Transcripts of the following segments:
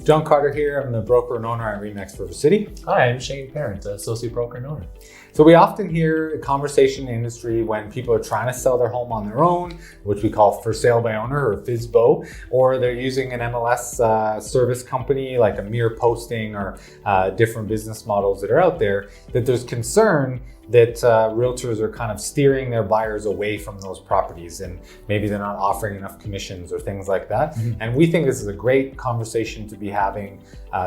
John Carter here. I'm the broker and owner at RE/MAX River City. Hi, I'm Shane Parent, associate broker and owner. So we often hear a conversation in the industry when people are trying to sell their home on their own, which we call for sale by owner or FSBO, or they're using an MLS service company like a mere posting or different business models that are out there, that there's concern that realtors are kind of steering their buyers away from those properties and maybe they're not offering enough commissions or things like that. Mm-hmm. And we think this is a great conversation to be having.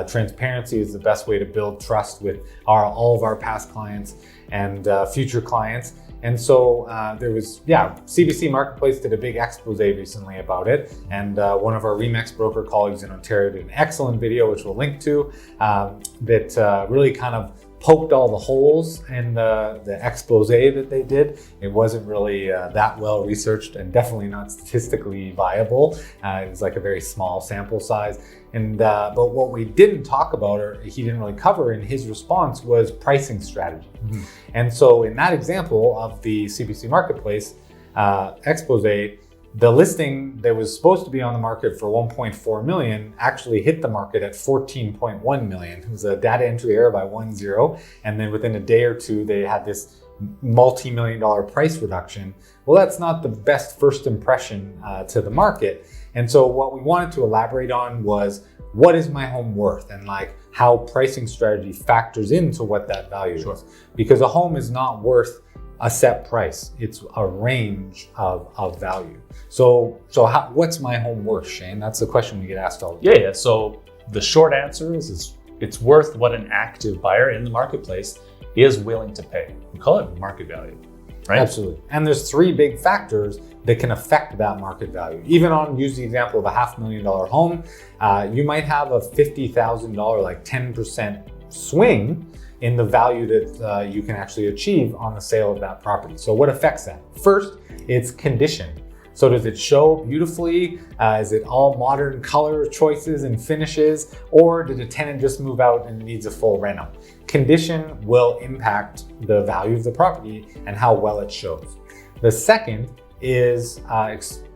Transparency is the best way to build trust with all of our past clients and future clients. And so CBC Marketplace did a big expose recently about it. And one of our RE/MAX broker colleagues in Ontario did an excellent video, which we'll link to, that really kind of poked all the holes in the expose that they did. It wasn't really that well researched and definitely not statistically viable. It was like a very small sample size. And but what we didn't talk about, or he didn't really cover in his response, was pricing strategy. Mm-hmm. And so in that example of the CBC Marketplace expose, the listing that was supposed to be on the market for 1.4 million actually hit the market at 14.1 million. It was a data entry error by 10. And then within a day or two, they had this multi-million-dollar price reduction. Well, that's not the best first impression to the market. And so what we wanted to elaborate on was, what is my home worth? And like how pricing strategy factors into what that value is. Because a home is not worth a set price. It's a range of value. So what's my home worth, Shane? That's the question we get asked all the time. Yeah. So the short answer is it's worth what an active buyer in the marketplace is willing to pay. We call it market value, right? Absolutely. And there's three big factors that can affect that market value. Even use the example of a $500,000 home, you might have a $50,000, like 10% swing in the value that you can actually achieve on the sale of that property. So what affects that? First, it's condition. So does it show beautifully? Is it all modern color choices and finishes? Or did a tenant just move out and needs a full reno? Condition will impact the value of the property and how well it shows. The second is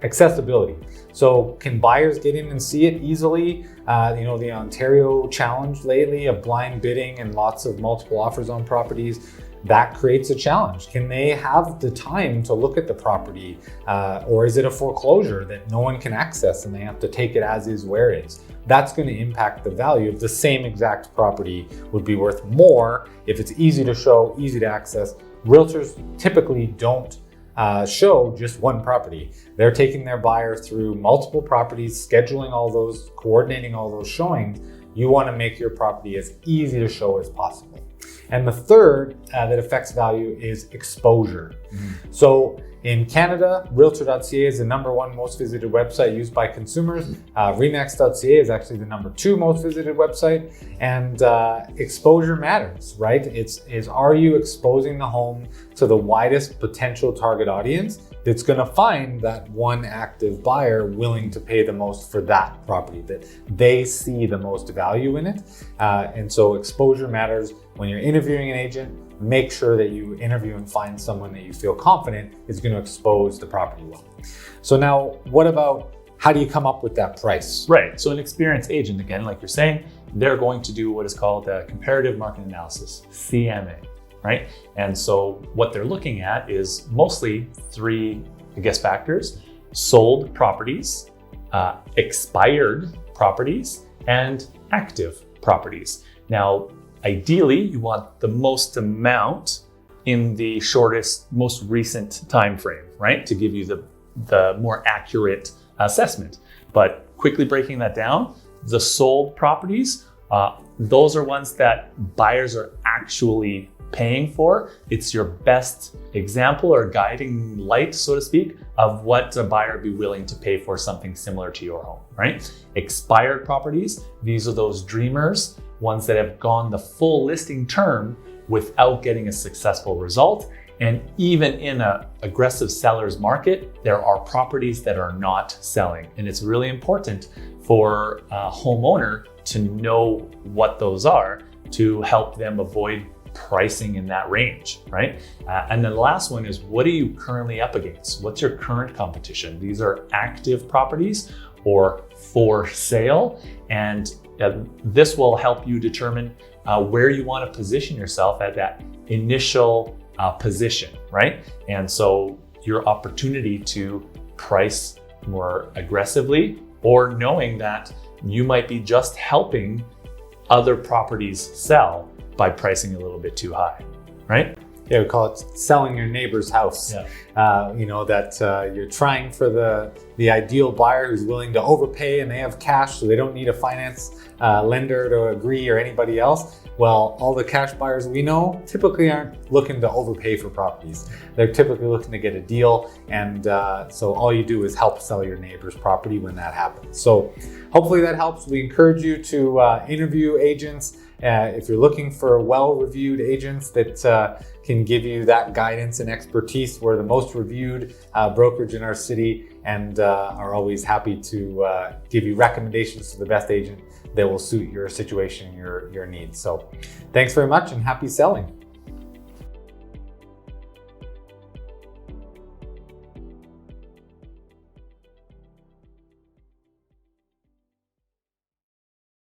accessibility. So can buyers get in and see it easily? The Ontario challenge lately of blind bidding and lots of multiple offers on properties, that creates a challenge. Can they have the time to look at the property? Or is it a foreclosure that no one can access and they have to take it as is where it is? That's going to impact the value of the same exact property. Would be worth more if it's easy to show, easy to access. Realtors typically don't show just one property. They're taking their buyer through multiple properties, scheduling all those, coordinating all those showings. You want to make your property as easy to show as possible. And the third that affects value is exposure. Mm-hmm. So in Canada, Realtor.ca is the #1 most visited website used by consumers. RE/MAX.ca is actually the #2 most visited website. And exposure matters, right? Are you exposing the home to the widest potential target audience that's going to find that one active buyer willing to pay the most for that property, that they see the most value in it? And so exposure matters. When you're interviewing an agent, make sure that you interview and find someone that you feel confident is going to expose the property well. So now, what about how do you come up with that price? Right. So an experienced agent, again, like you're saying, they're going to do what is called a comparative market analysis, CMA, right? And so what they're looking at is mostly three, factors: sold properties, expired properties, and active properties. Now, ideally, you want the most amount in the shortest, most recent time frame, right? To give you the more accurate assessment. But quickly breaking that down, the sold properties, those are ones that buyers are actually paying for. It's your best example or guiding light, so to speak, of what a buyer would be willing to pay for something similar to your home, right? Expired properties, these are those dreamers, ones that have gone the full listing term without getting a successful result. And even in an aggressive seller's market, there are properties that are not selling. And it's really important for a homeowner to know what those are to help them avoid pricing in that range, right? And then the last one is, what are you currently up against? What's your current competition? These are active properties or for sale. And this will help you determine where you want to position yourself at that initial position, right? And so your opportunity to price more aggressively, or knowing that you might be just helping other properties sell by pricing a little bit too high, right? Yeah, we call it selling your neighbor's house. Yeah. That you're trying for the ideal buyer who's willing to overpay and they have cash, so they don't need a finance lender to agree or anybody else. Well, all the cash buyers we know typically aren't looking to overpay for properties. They're typically looking to get a deal, and so all you do is help sell your neighbor's property when that happens. So hopefully that helps. We encourage you to interview agents. If you're looking for well-reviewed agents that can give you that guidance and expertise, we're the most reviewed brokerage in our city, and are always happy to give you recommendations to the best agent that will suit your situation, your needs. So thanks very much, and happy selling.